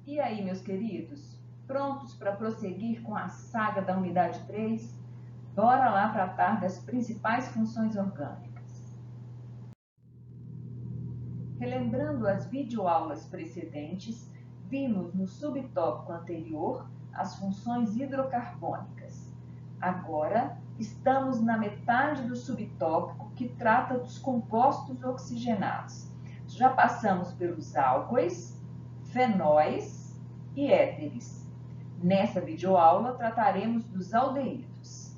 E aí, meus queridos, prontos para prosseguir com a saga da unidade 3? Bora lá tratar das principais funções orgânicas. Relembrando as videoaulas precedentes, vimos no subtópico anterior as funções hidrocarbônicas. Agora, estamos na metade do subtópico que trata dos compostos oxigenados. Já passamos pelos álcoois, fenóis e éteres. Nessa videoaula, trataremos dos aldeídos.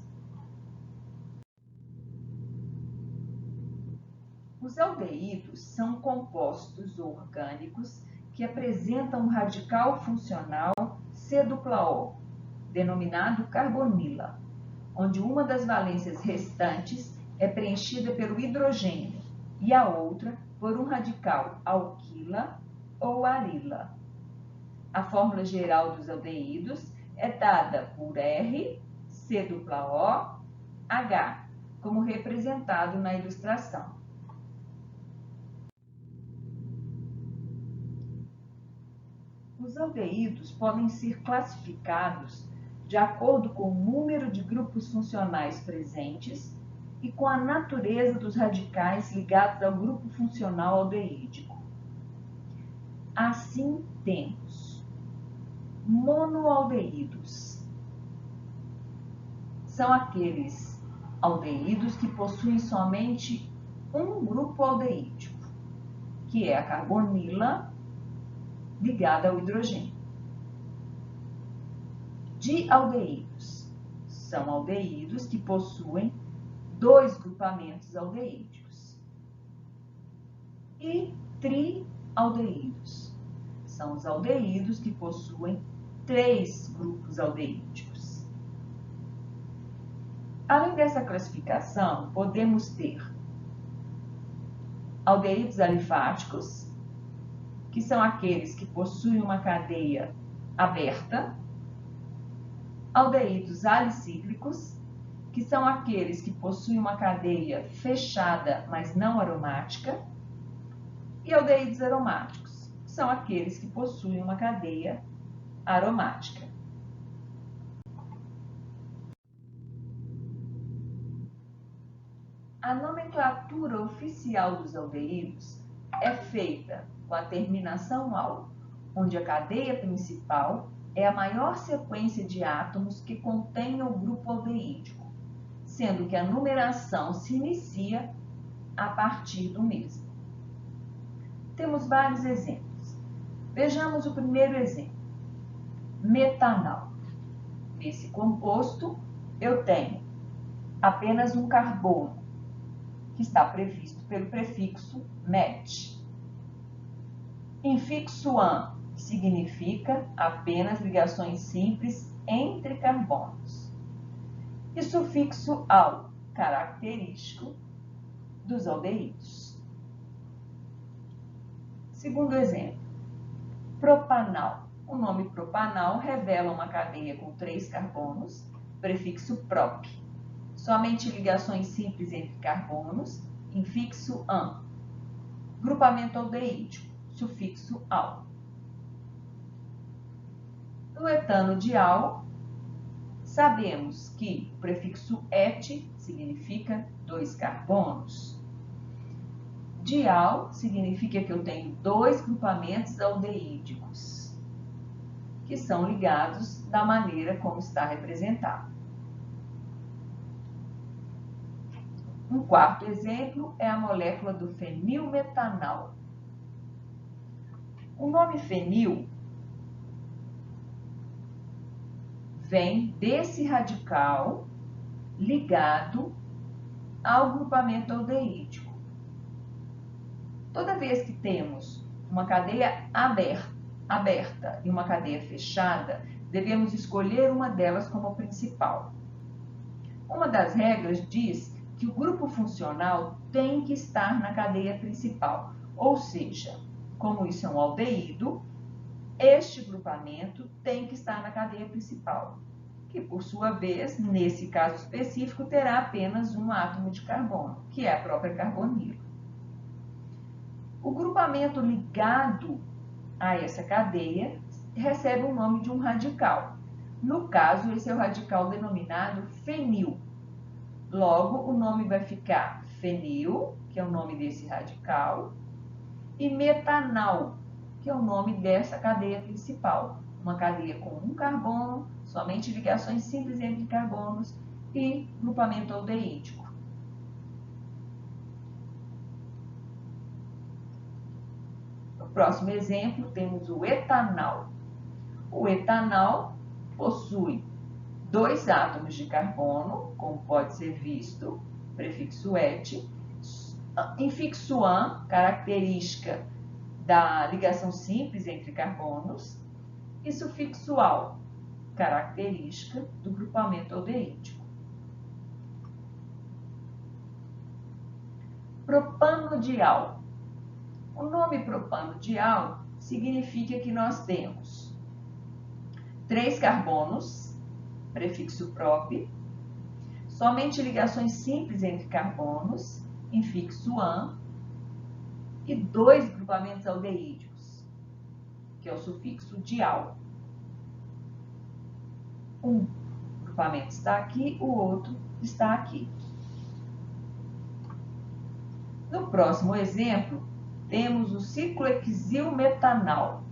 Os aldeídos são compostos orgânicos que apresentam um radical funcional C-O, denominado carbonila, onde uma das valências restantes é preenchida pelo hidrogênio e a outra por um radical alquila ou arila. A fórmula geral dos aldeídos é dada por R, C-O, H, como representado na ilustração. Os aldeídos podem ser classificados de acordo com o número de grupos funcionais presentes e com a natureza dos radicais ligados ao grupo funcional aldeídico. Assim, temos monoaldeídos. São aqueles aldeídos que possuem somente um grupo aldeídico, que é a carbonila ligada ao hidrogênio. Dialdeídos são aldeídos que possuem dois grupamentos aldeídicos. E trialdeídos são os aldeídos que possuem três grupos aldeídicos. Além dessa classificação, podemos ter aldeídos alifáticos, que são aqueles que possuem uma cadeia aberta, aldeídos alicíclicos, que são aqueles que possuem uma cadeia fechada, mas não aromática, e aldeídos aromáticos, que são aqueles que possuem uma cadeia aromática. A nomenclatura oficial dos aldeídos é feita com a terminação "al", onde a cadeia principal é a maior sequência de átomos que contém o grupo aldeídico, sendo que a numeração se inicia a partir do mesmo. Temos vários exemplos. Vejamos o primeiro exemplo. Metanal. Nesse composto, eu tenho apenas um carbono, que está previsto pelo prefixo met. Infixo "an", que significa apenas ligações simples entre carbonos. E sufixo "al", característico dos aldeídos. Segundo exemplo, propanal. O nome propanal revela uma cadeia com 3 carbonos, prefixo "prop". Somente ligações simples entre carbonos, infixo "an". Grupamento aldeídico, sufixo "al". No etanodial, sabemos que o prefixo "et" significa 2 carbonos. Dial significa que eu tenho 2 grupamentos aldeídicos, que são ligados da maneira como está representado. Um quarto exemplo é a molécula do fenilmetanal. O nome fenil vem desse radical ligado ao grupamento aldeídico. Toda vez que temos uma cadeia aberta e uma cadeia fechada, devemos escolher uma delas como principal. Uma das regras diz que o grupo funcional tem que estar na cadeia principal, ou seja, como isso é um aldeído, este grupamento tem que estar na cadeia principal, que por sua vez, nesse caso específico, terá apenas um átomo de carbono, que é a própria carbonila. O grupamento ligado a essa cadeia recebe o nome de um radical. No caso, esse é o radical denominado fenil. Logo, o nome vai ficar fenil, que é o nome desse radical, e metanal, que é o nome dessa cadeia principal. Uma cadeia com um carbono, somente ligações simples entre carbonos e grupamento aldeídico. No próximo exemplo, temos o etanal. O etanal possui 2 átomos de carbono, como pode ser visto, prefixo et, infixo an, característica da ligação simples entre carbonos, e sufixo al, característica do grupamento aldeídico. Propanodial. O nome propanodial significa que nós temos 3 carbonos, prefixo prop, somente ligações simples entre carbonos, infixo an, e 2 grupamentos aldeídicos, que é o sufixo dial. Um grupamento está aqui, o outro está aqui. No próximo exemplo, temos o ciclohexilmetanal.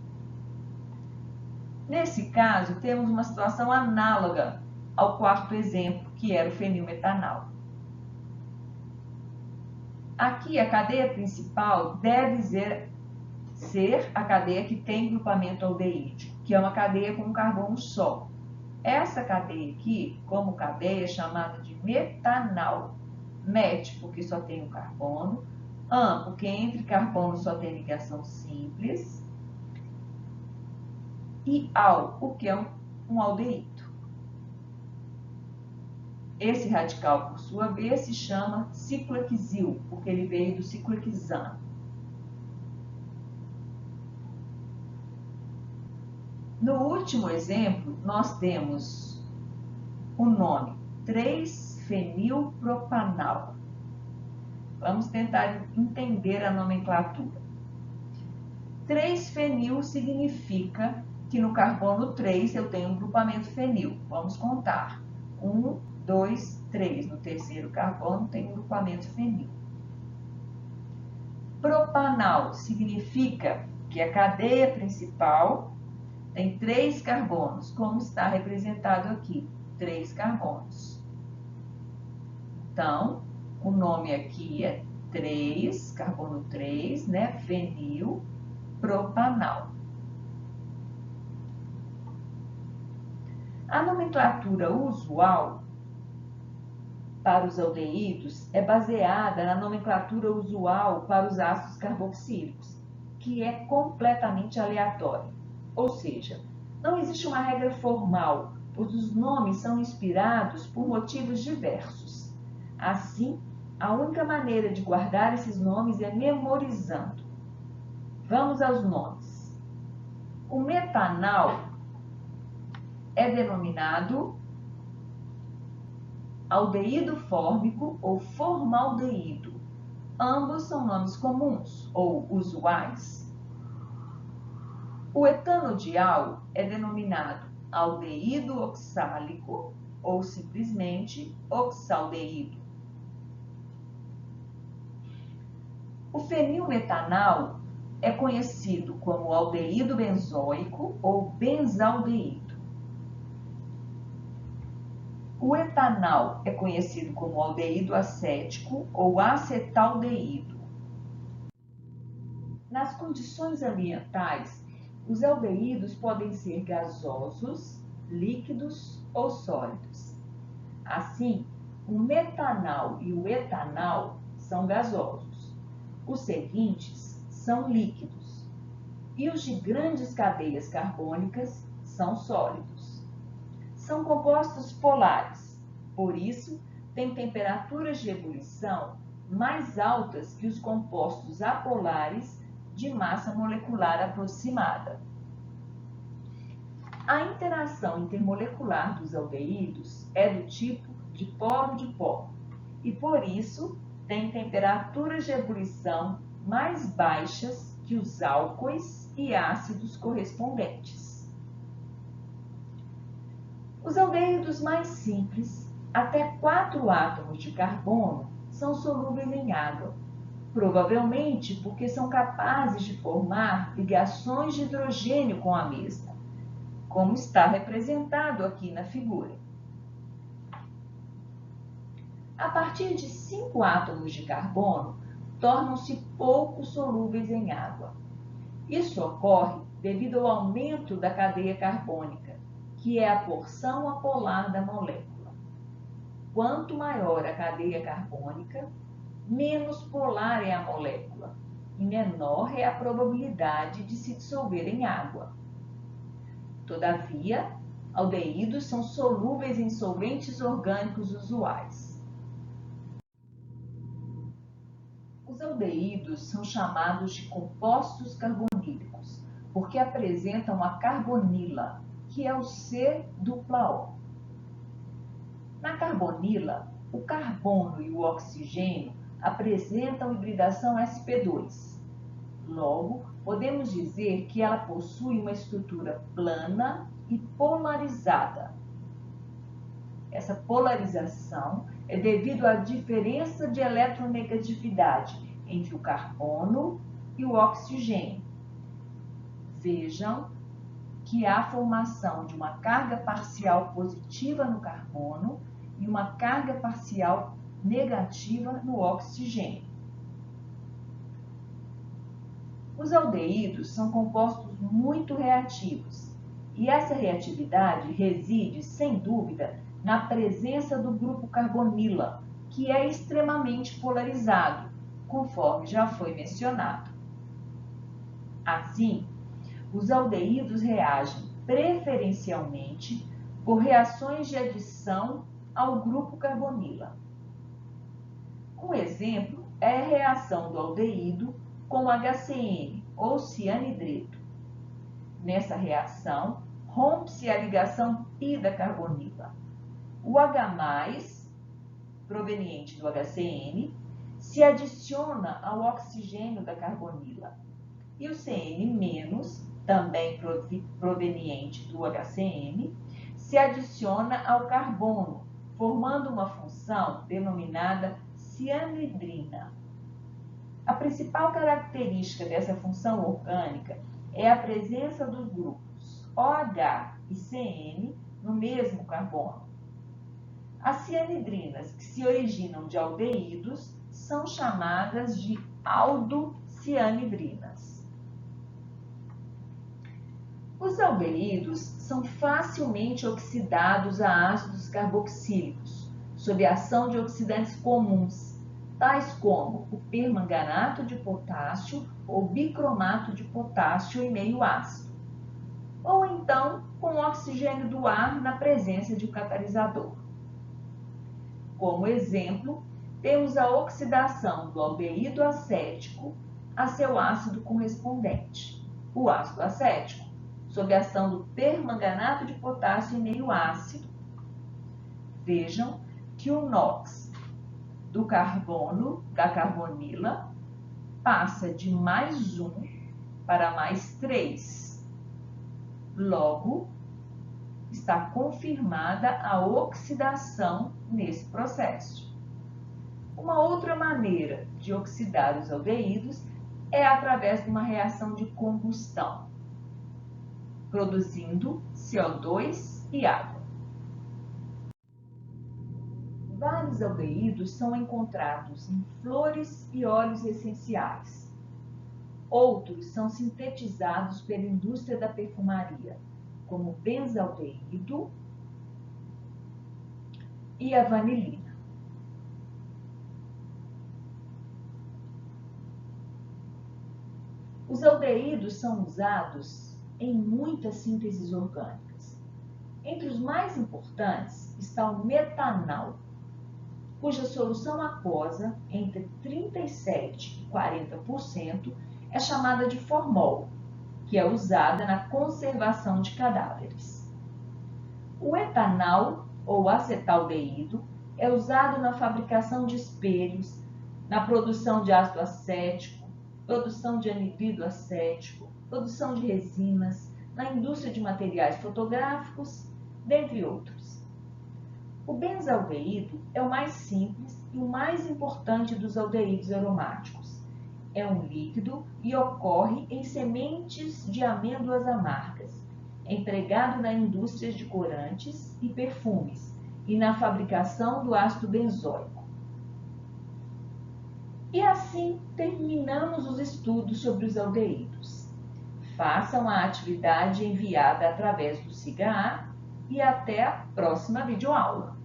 Nesse caso, temos uma situação análoga ao quarto exemplo, que era o fenilmetanal. Aqui, a cadeia principal deve ser a cadeia que tem grupamento aldeídico, que é uma cadeia com um carbono só. Essa cadeia aqui, como cadeia, é chamada de metanal. Met, porque só tem um carbono. An, porque entre carbonos só tem ligação simples. E al, o que é um aldeído. Esse radical, por sua vez, se chama ciclohexil, porque ele veio do ciclohexano. No último exemplo, nós temos o nome 3-fenilpropanal. Vamos tentar entender a nomenclatura. 3-fenil significa que no carbono 3 eu tenho um grupamento fenil. Vamos contar. 1, 2, 3. No terceiro carbono tem um grupamento fenil. Propanal significa que a cadeia principal tem 3 carbonos, como está representado aqui, 3 carbonos. Então, o nome aqui é 3, carbono 3, né? Fenil propanal. A nomenclatura usual para os aldeídos é baseada na nomenclatura usual para os ácidos carboxílicos, que é completamente aleatória. Ou seja, não existe uma regra formal, pois os nomes são inspirados por motivos diversos. Assim, a única maneira de guardar esses nomes é memorizando. Vamos aos nomes. O metanal é denominado aldeído fórmico ou formaldeído. Ambos são nomes comuns ou usuais. O etanodial é denominado aldeído oxálico ou simplesmente oxaldeído. O fenilmetanal é conhecido como aldeído benzoico ou benzaldeído. O etanal é conhecido como aldeído acético ou acetaldeído. Nas condições ambientais, os aldeídos podem ser gasosos, líquidos ou sólidos. Assim, o metanal e o etanal são gasosos. Os seguintes são líquidos. E os de grandes cadeias carbônicas são sólidos. São compostos polares, por isso, têm temperaturas de ebulição mais altas que os compostos apolares de massa molecular aproximada. A interação intermolecular dos aldeídos é do tipo de poro, e por isso tem temperaturas de ebulição mais baixas que os álcoois e ácidos correspondentes. Os aldeídos mais simples, até 4 átomos de carbono, são solúveis em água, provavelmente porque são capazes de formar ligações de hidrogênio com a mesma, como está representado aqui na figura. A partir de 5 átomos de carbono, tornam-se pouco solúveis em água. Isso ocorre devido ao aumento da cadeia carbônica, que é a porção apolar da molécula. Quanto maior a cadeia carbônica, menos polar é a molécula e menor é a probabilidade de se dissolver em água. Todavia, aldeídos são solúveis em solventes orgânicos usuais. Os aldeídos são chamados de compostos carbonílicos, porque apresentam a carbonila, que é o C-O. Na carbonila, o carbono e o oxigênio apresentam hibridação sp2. Logo, podemos dizer que ela possui uma estrutura plana e polarizada. Essa polarização é devido à diferença de eletronegatividade entre o carbono e o oxigênio. Vejam que há formação de uma carga parcial positiva no carbono e uma carga parcial negativa no oxigênio. Os aldeídos são compostos muito reativos, e essa reatividade reside, sem dúvida, na presença do grupo carbonila, que é extremamente polarizado, conforme já foi mencionado. Assim, os aldeídos reagem preferencialmente por reações de adição ao grupo carbonila. Um exemplo é a reação do aldeído com HCN, ou cianidreto. Nessa reação, rompe-se a ligação pi da carbonila. O H+, proveniente do HCN, se adiciona ao oxigênio da carbonila. E o CN-, também proveniente do HCN, se adiciona ao carbono, formando uma função denominada cianidrina. A principal característica dessa função orgânica é a presença dos grupos OH e CN no mesmo carbono. As cianidrinas que se originam de aldeídos são chamadas de aldocianidrinas. Os aldeídos são facilmente oxidados a ácidos carboxílicos, sob a ação de oxidantes comuns, tais como o permanganato de potássio ou bicromato de potássio em meio ácido, ou então com o oxigênio do ar na presença de um catalisador. Como exemplo, temos a oxidação do aldeído acético a seu ácido correspondente, o ácido acético, sob a ação do permanganato de potássio em meio ácido. Vejam que o NOx do carbono, da carbonila, passa de +1 para +3. Logo, está confirmada a oxidação nesse processo. Uma outra maneira de oxidar os aldeídos é através de uma reação de combustão, produzindo CO2 e água. Vários aldeídos são encontrados em flores e óleos essenciais. Outros são sintetizados pela indústria da perfumaria, como o benzaldeído e a vanilina. Os aldeídos são usados em muitas sínteses orgânicas. Entre os mais importantes está o metanal, cuja solução aquosa, entre 37% e 40%, é chamada de formol, que é usada na conservação de cadáveres. O etanal, ou acetaldeído, é usado na fabricação de espelhos, na produção de ácido acético, produção de anidrido acético, produção de resinas, na indústria de materiais fotográficos, dentre outros. O benzaldeído é o mais simples e o mais importante dos aldeídos aromáticos. É um líquido e ocorre em sementes de amêndoas amargas, empregado na indústria de corantes e perfumes e na fabricação do ácido benzoico. E assim terminamos os estudos sobre os aldeídos. Façam a atividade enviada através do SIGA-A e até a próxima videoaula.